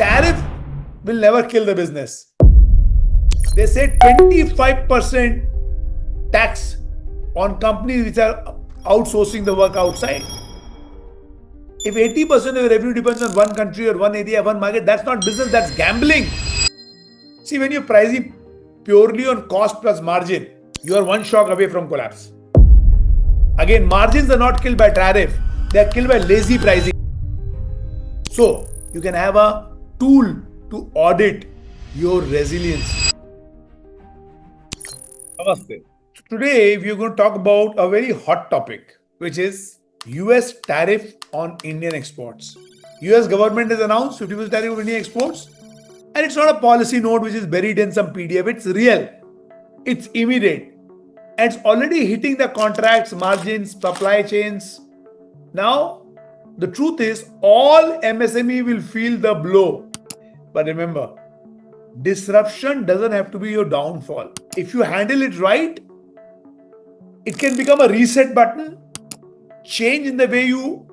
Tariff will never kill the business. They say 25% tax on companies which are outsourcing the work outside. If 80% of your revenue depends on one country or one area, one market, that's not business, that's gambling. See, when you're pricing purely on cost plus margin, you are one shock away from collapse. Again, margins are not killed by tariff, they are killed by lazy pricing. So, you can have a tool to audit your resilience. Namaste. So today, we are going to talk about a very hot topic, which is US tariff on Indian exports. US government has announced 50% tariff on Indian exports, and it's not a policy note which is buried in some PDF. It's real. It's immediate. And it's already hitting the contracts, margins, supply chains. Now, the truth is, all MSME will feel the blow. But remember, disruption doesn't have to be your downfall. If you handle it right, it can become a reset button, change in the way you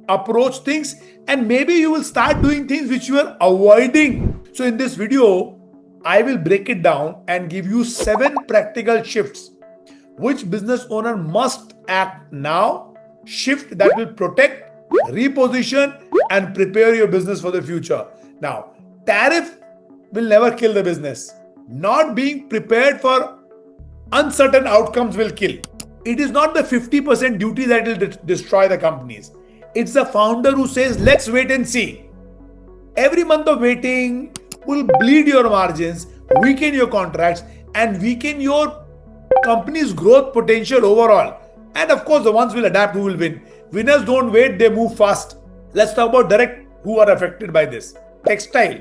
approach things, and maybe you will start doing things which you are avoiding. So in this video, I will break it down and give you 7 practical shifts which business owner must act now, shift that will protect, reposition, and prepare your business for the future. Now, tariff will never kill the business. Not being prepared for uncertain outcomes will kill. It is not the 50% duty that will destroy the companies. It's the founder who says, let's wait and see. Every month of waiting will bleed your margins, weaken your contracts, and weaken your company's growth potential overall. And of course, the ones will adapt who will win. Winners don't wait, they move fast. Let's talk about direct who are affected by this. Textile.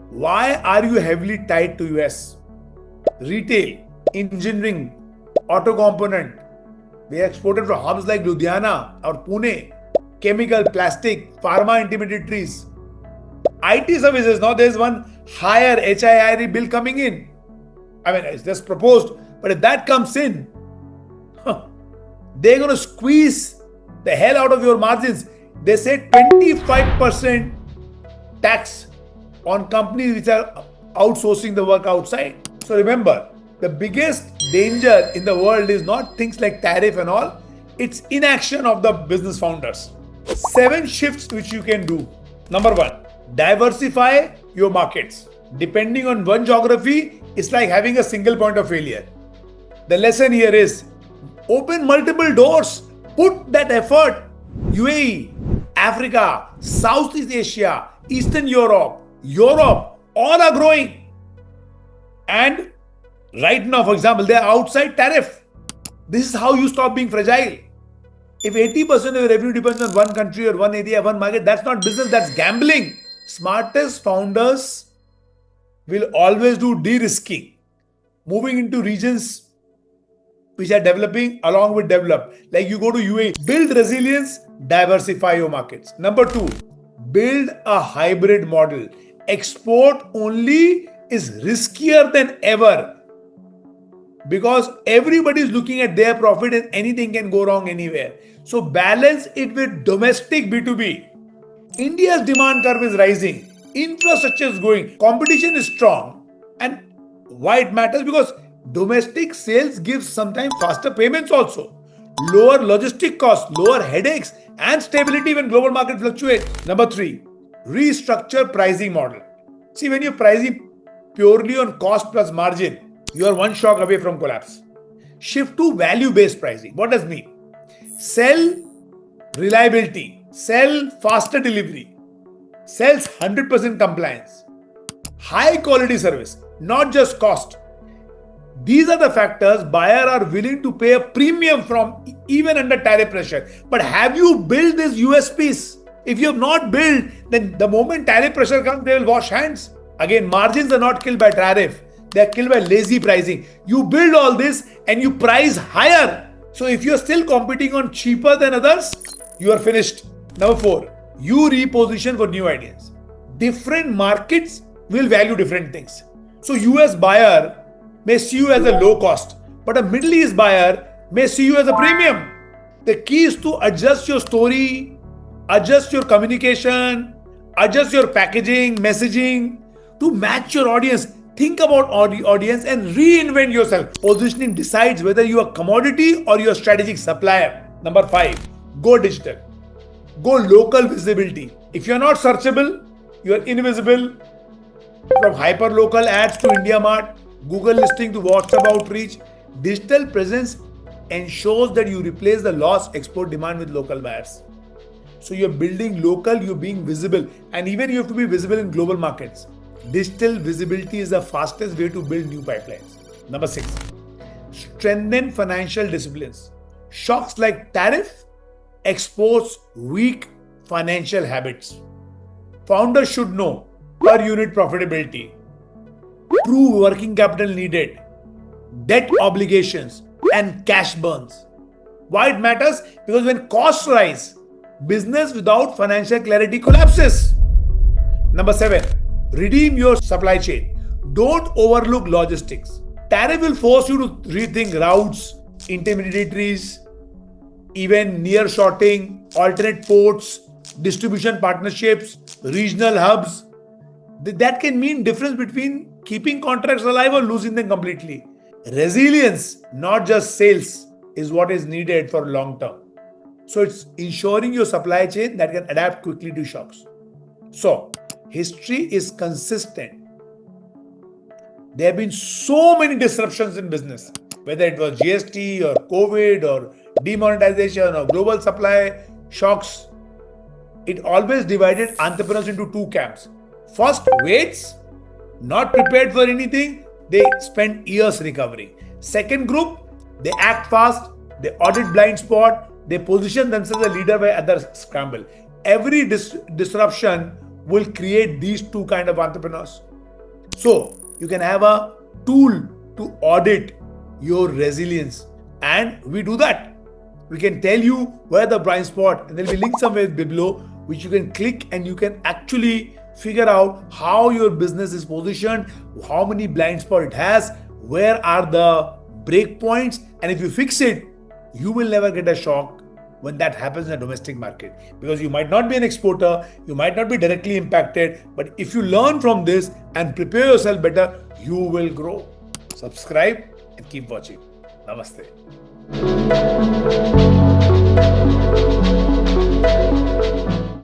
Why are you heavily tied to US? Retail, engineering, auto component. They are exported from hubs like Ludhiana or Pune. Chemical, plastic, pharma intermediaries. IT services. Now there's one higher HIRE bill coming in. I mean, it's just proposed. But if that comes in, they're going to squeeze the hell out of your margins. They say 25% tax on companies which are outsourcing the work outside. So remember, the biggest danger in the world is not things like tariff and all. It's inaction of the business founders. 7 shifts which you can do. Number 1, diversify your markets. Depending on one geography, it's like having a single point of failure. The lesson here is open multiple doors. Put that effort. UAE, Africa, Southeast Asia, Eastern Europe, all are growing. And right now, for example, they are outside tariff. This is how you stop being fragile. If 80% of your revenue depends on one country or one area, one market, that's not business, that's gambling. Smartest founders will always do de-risking, moving into regions which are developing along with develop. Like you go to UAE, build resilience, diversify your markets. Number 2, build a hybrid model. Export only is riskier than ever because everybody is looking at their profit and anything can go wrong anywhere. So balance it with domestic B2B. India's demand curve is rising. Infrastructure is growing. Competition is strong. And why it matters? Because domestic sales gives sometimes faster payments also. Lower logistic costs, lower headaches, and stability when global market fluctuates. Number 3, restructure pricing model. See, when you're pricing purely on cost plus margin, you are one shock away from collapse. Shift to value-based pricing. What does it mean? Sell reliability, sell faster delivery, sells 100% compliance, high quality service, not just cost. These are the factors buyers are willing to pay a premium from even under tariff pressure. But have you built these USPs? If you have not built, then the moment tariff pressure comes, they will wash hands. Again, margins are not killed by tariff. They are killed by lazy pricing. You build all this and you price higher. So if you're still competing on cheaper than others, you are finished. Number 4, you reposition for new ideas. Different markets will value different things. So US buyer may see you as a low cost, but a Middle East buyer may see you as a premium. The key is to adjust your story, adjust your communication, Adjust your packaging, messaging to match your audience. Think about audience and reinvent yourself. Positioning decides whether you are commodity or you are strategic supplier. Number 5, go digital. Go local visibility. If you're not searchable, you're invisible. From hyper-local ads to India Mart, Google listing to WhatsApp outreach, digital presence ensures that you replace the lost export demand with local buyers. So you're building local, you're being visible, and even you have to be visible in global markets. Digital visibility is the fastest way to build new pipelines. Number 6, strengthen financial disciplines. Shocks like tariff expose weak financial habits. Founders should know per unit profitability, true working capital needed, debt obligations, and cash burns. Why it matters? Because when costs rise, business without financial clarity collapses. Number 7, redeem your supply chain. Don't overlook logistics. Tariff will force you to rethink routes, intermediaries, even near-shorting, alternate ports, distribution partnerships, regional hubs. That can mean difference between keeping contracts alive or losing them completely. Resilience, not just sales, is what is needed for long term. So it's ensuring your supply chain that can adapt quickly to shocks. So history is consistent. There have been so many disruptions in business, whether it was GST or COVID or demonetization or global supply shocks. It always divided entrepreneurs into two camps. First, waits, not prepared for anything, they spend years recovering. Second group, they act fast, they audit blind spot, they position themselves as a leader where others scramble. Every disruption will create these two kind of entrepreneurs. So you can have a tool to audit your resilience, and we do that. We can tell you where the blind spot, and there will be links somewhere below which you can click and you can actually figure out how your business is positioned, how many blind spots it has, where are the break points, and if you fix it, you will never get a shock when that happens in a domestic market, because you might not be an exporter, you might not be directly impacted, but if you learn from this and prepare yourself better, you will grow. Subscribe and keep watching. Namaste.